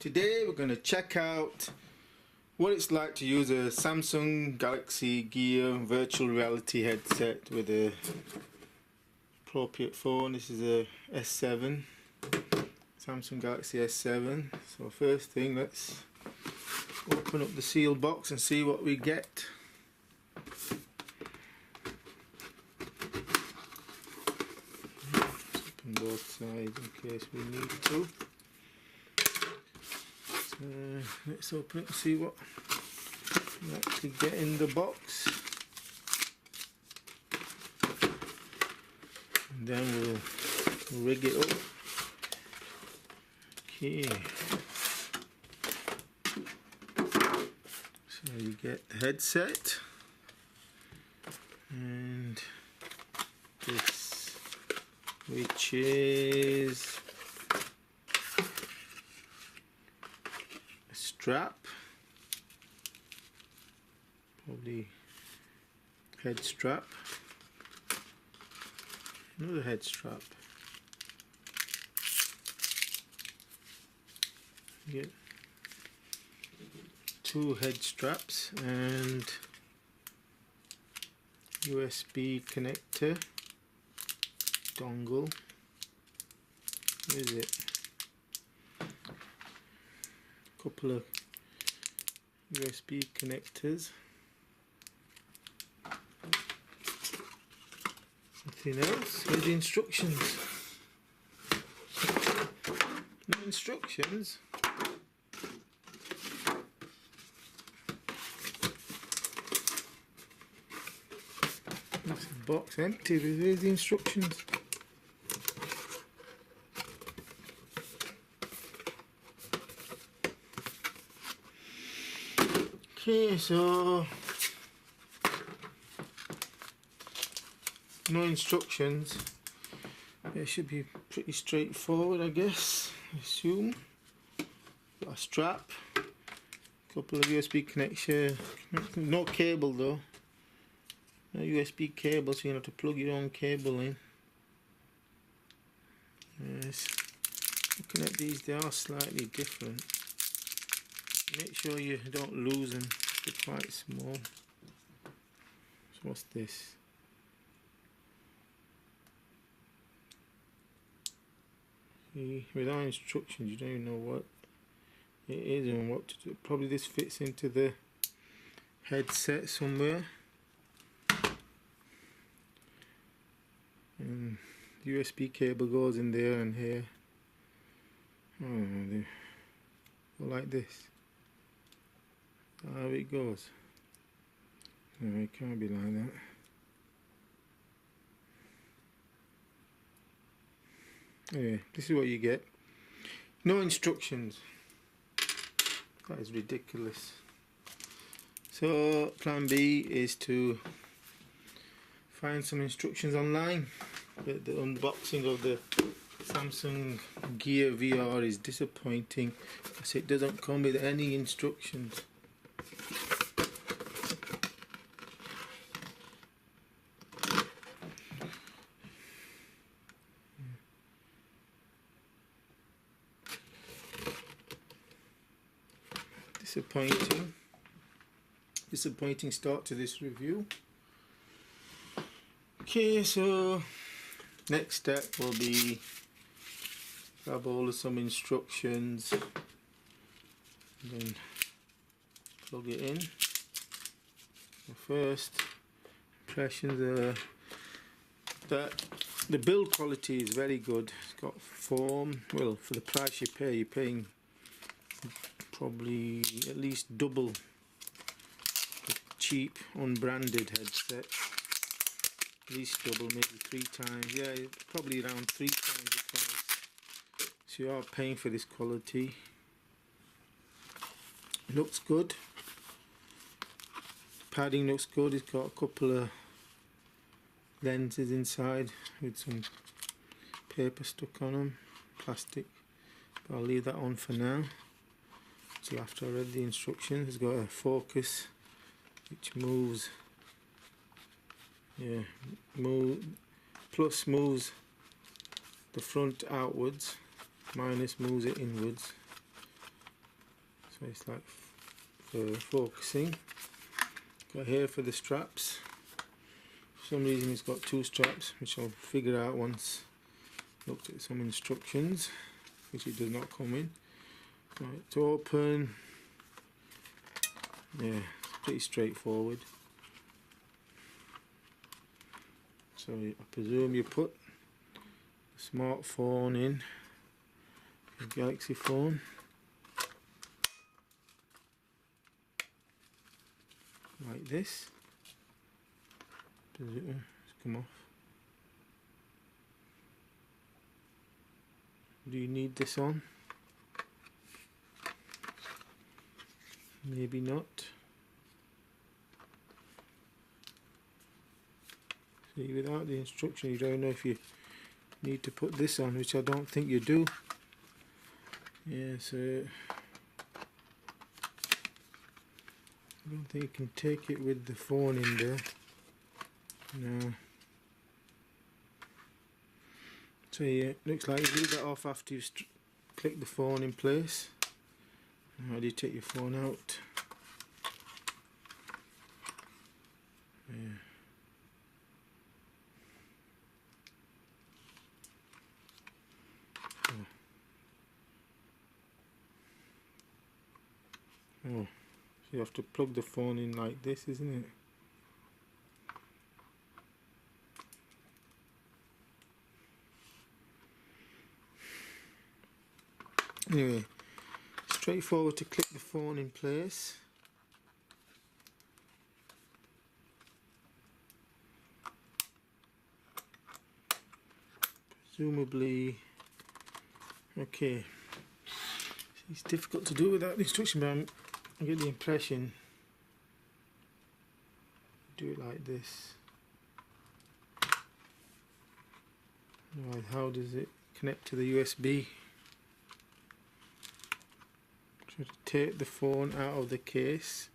Today we're going to check out what it's like to use a Samsung Galaxy Gear virtual reality headset with a appropriate phone. This is a S7, Samsung Galaxy S7. So first thing, let's open up the seal box and see what we get. Open both sides in case we need to. Let's open it and see what we actually get in the box, and then we'll rig it up. Okay, so you get the headset and this, which is strap, probably head strap, another head strap. You get two head straps and USB connector, dongle. Where is it? Couple of USB connectors. Nothing else. Where's the instructions? No instructions. This box empty. Where's the instructions? Okay, so no instructions. It should be pretty straightforward, I guess. I assume. Got a strap, couple of USB connection, no cable though. No USB cable, so you have to plug your own cable in. Yes. Looking at these, they are slightly different. Make sure you don't lose them, they're quite small. So what's this? See, without instructions you don't even know what it is and what to do. Probably this fits into the headset somewhere. And USB cable goes in there and here. Oh, like this. How it goes. No, it can't be like that. Anyway, this is what you get. No instructions. That is ridiculous. So plan B is to find some instructions online. But the unboxing of the Samsung Gear VR is disappointing because it doesn't come with any instructions. Disappointing start to this review. Okay, so next step will be grab all of some instructions and then plug it in. The first impressions are that the build quality is very good. It's got foam. Well, for the price you pay, you're paying probably at least double the cheap unbranded headset. At least double, maybe 3 times. Yeah, probably around 3 times the price. So you are paying for this quality. It looks good. The padding looks good. It's got a couple of lenses inside with some paper stuck on them, plastic. But I'll leave that on for now. So after I read the instructions, it's got a focus which moves. Yeah, plus moves the front outwards, minus moves it inwards. so it's like for focusing. Got here for the straps. For some reason it's got two straps, which I'll figure out once looked at some instructions, which it does not come in. Right, to open, yeah, it's pretty straightforward. So I presume you put the smartphone in, your Galaxy phone, like this. It's come off. Do you need this on? Maybe not. See, without the instruction you don't know if you need to put this on, which I don't think you do. Yeah, so I don't think you can take it with the phone in there. No. So yeah, looks like you leave that off after you click the phone in place. How do you take your phone out? Yeah. Oh, so you have to plug the phone in like this, isn't it? Anyway, straightforward to click the phone in place. Presumably, okay. It's difficult to do without the instruction, but I get the impression do it like this. Right, how does it connect to the USB? Try to take the phone out of the case.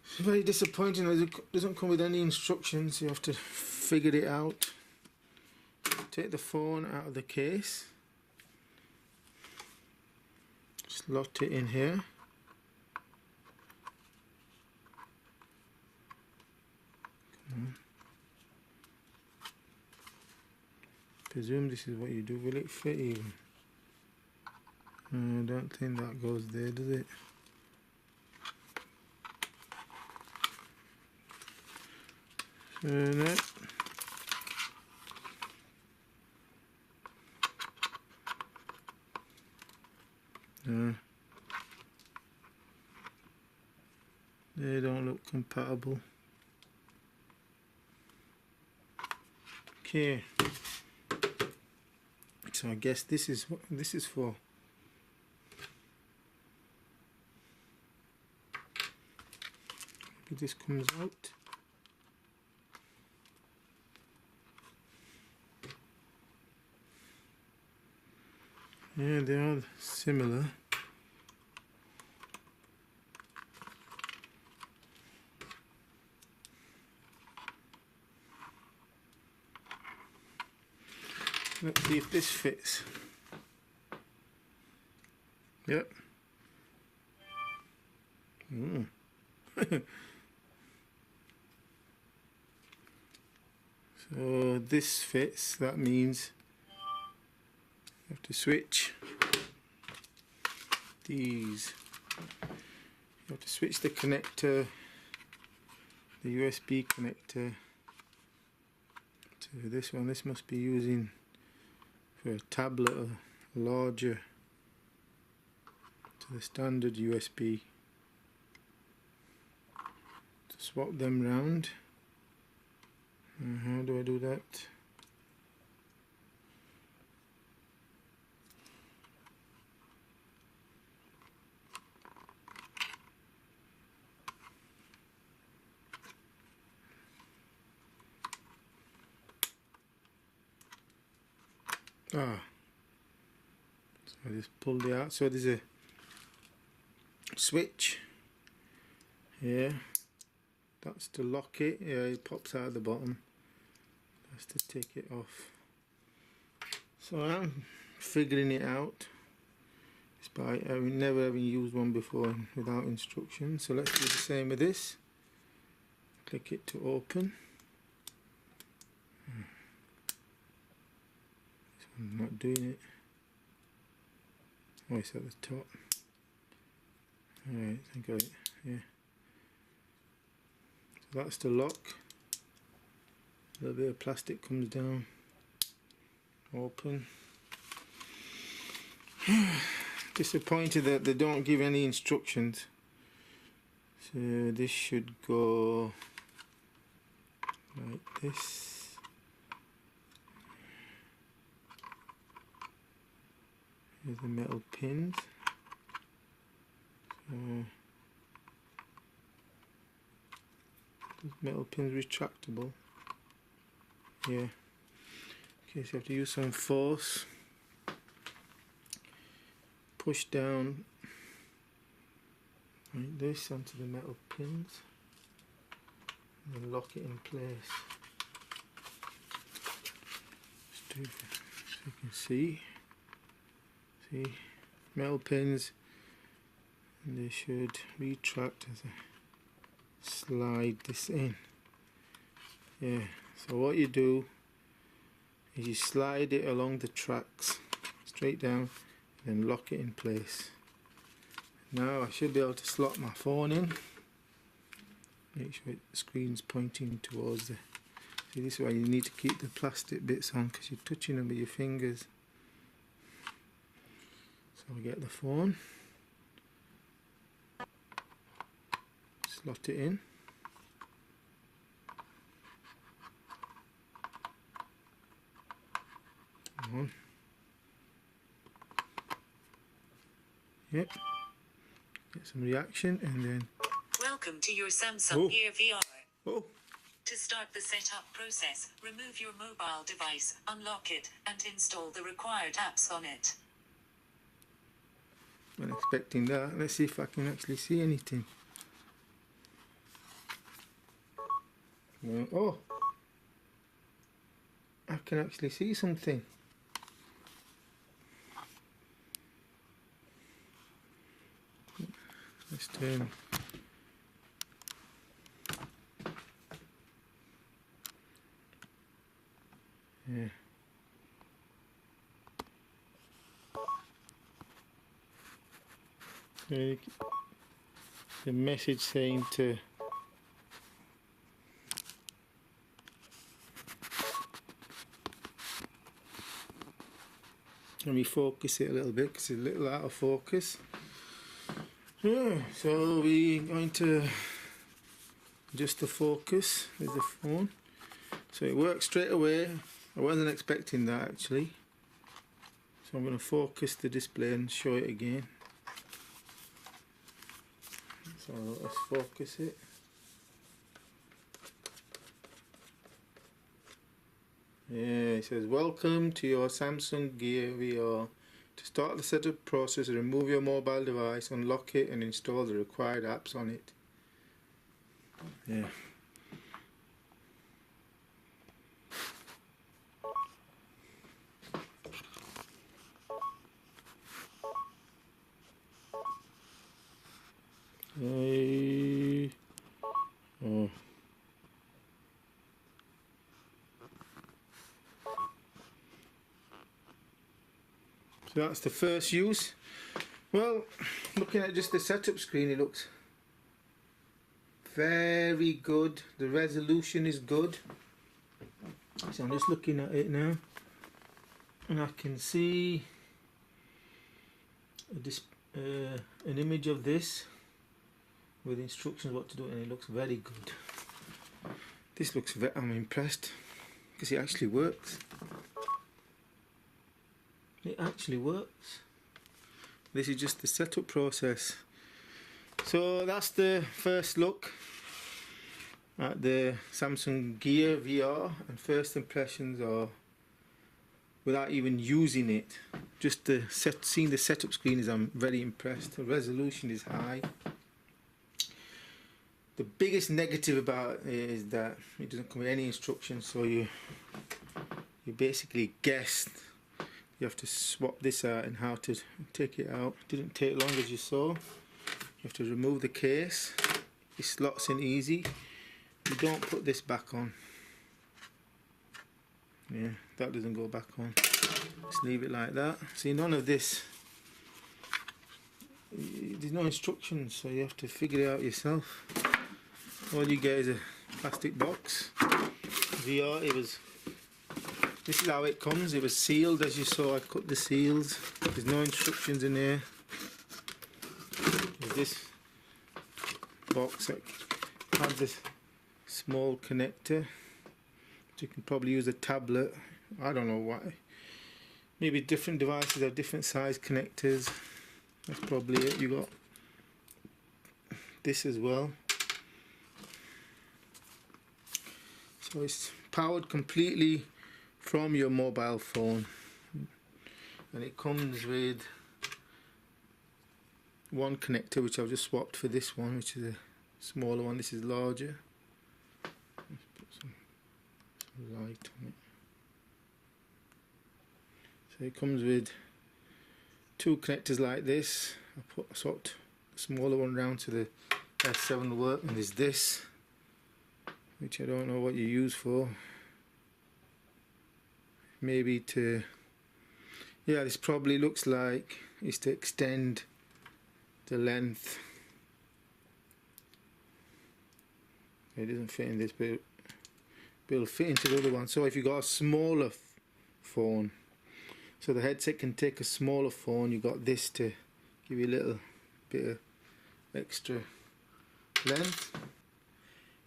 It's very disappointing. It doesn't come with any instructions. You have to figure it out. Take the phone out of the case. Slot it in here. Presume this is what you do. Will it fit even? I don't think that goes there, does it? Turn it. They don't look compatible. Okay. So I guess this is what this is for. Maybe this comes out. Yeah, they are similar. Let's see if this fits. Yep. So this fits. That means you have to switch these. You have to switch the connector, the USB connector, to this one. This must be using for a tablet or larger to the standard USB. To swap them round. How do I do that? So I just pulled it out. So there's a switch here. That's to lock it. Yeah, it pops out at the bottom. That's to take it off. So I'm figuring it out. despite having never having used one before without instructions. So let's do the same with this. Click it to open. I'm not doing it. Oh, it's at the top. Alright, I got it. Yeah. So that's the lock. A little bit of plastic comes down. Open. Disappointed that they don't give any instructions. So this should go like this. Here's the metal pins. So these metal pins retractable. Yeah. Okay, so you have to use some force. Push down like this onto the metal pins and then lock it in place. Just do it so you can see. See, metal pins, and they should retract as I slide this in. Yeah, so what you do is you slide it along the tracks straight down, then lock it in place. Now I should be able to slot my phone in. Make sure the screen's pointing towards the... See, this is why you need to keep the plastic bits on, because you're touching them with your fingers. So I get the phone, slot it in. Come on. Yep. Get some reaction and then... Welcome to your Samsung Gear VR. Oh. To start the setup process, remove your mobile device, unlock it, and install the required apps on it. I'm expecting that. Let's see if I can actually see anything. Oh! I can actually see something. Let's turn. Yeah. The message saying to let me focus it a little bit because it's a little out of focus. Yeah, so we're going to adjust the focus with the phone. So it works straight away. I wasn't expecting that actually. So I'm going to focus the display and show it again. So let's focus it. Yeah, it says welcome to your Samsung Gear VR. To start the setup process, remove your mobile device, unlock it and install the required apps on it. Yeah. Oh. So that's the first use. Well, looking at just the setup screen, it looks very good. The resolution is good. So I'm just looking at it now, and I can see an image of this with instructions what to do, and it looks very good. This looks I'm impressed because it actually works. It actually works. This is just the setup process. So that's the first look at the Samsung Gear VR, and first impressions are, without even using it, just seeing the setup screen is I'm very impressed. The resolution is high. The biggest negative about it is that it doesn't come with any instructions, so you basically guess you have to swap this out and how to take it out. Didn't take long, as you saw. You have to remove the case. It slots in easy. You don't put this back on. Yeah, that doesn't go back on. Just leave it like that. See, none of this, there's no instructions, so you have to figure it out yourself. All you get is a plastic box. VR, this is how it comes. It was sealed, as you saw. I cut the seals. There's no instructions in here. There's this box that has this small connector. You can probably use a tablet. I don't know why. Maybe different devices have different size connectors. That's probably it. You got this as well. So it's powered completely from your mobile phone, and it comes with one connector, which I've just swapped for this one, which is a smaller one. This is larger. Let's put some light on it. So it comes with two connectors like this. I swapped the smaller one round to the S7 work, and there's this, which I don't know what you use for. Maybe to, yeah, this probably looks like it's to extend the length. It doesn't fit in this, but it'll fit into the other one. So if you've got a smaller phone, so the headset can take a smaller phone, you've got this to give you a little bit of extra length.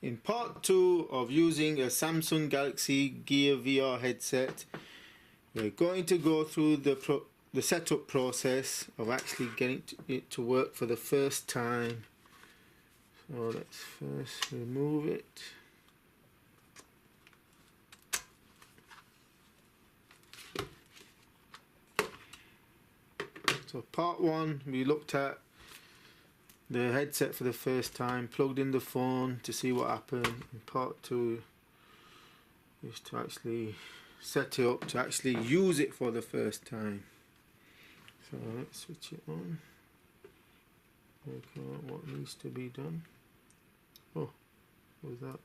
In part 2 of using a Samsung Galaxy Gear VR headset, we're going to go through the setup process of actually getting it to work for the first time. So let's first remove it. So part 1, we looked at the headset for the first time, plugged in the phone to see what happened. In part 2 is to actually set it up to actually use it for the first time. So let's switch it on. Work out what needs to be done. Oh, what was that?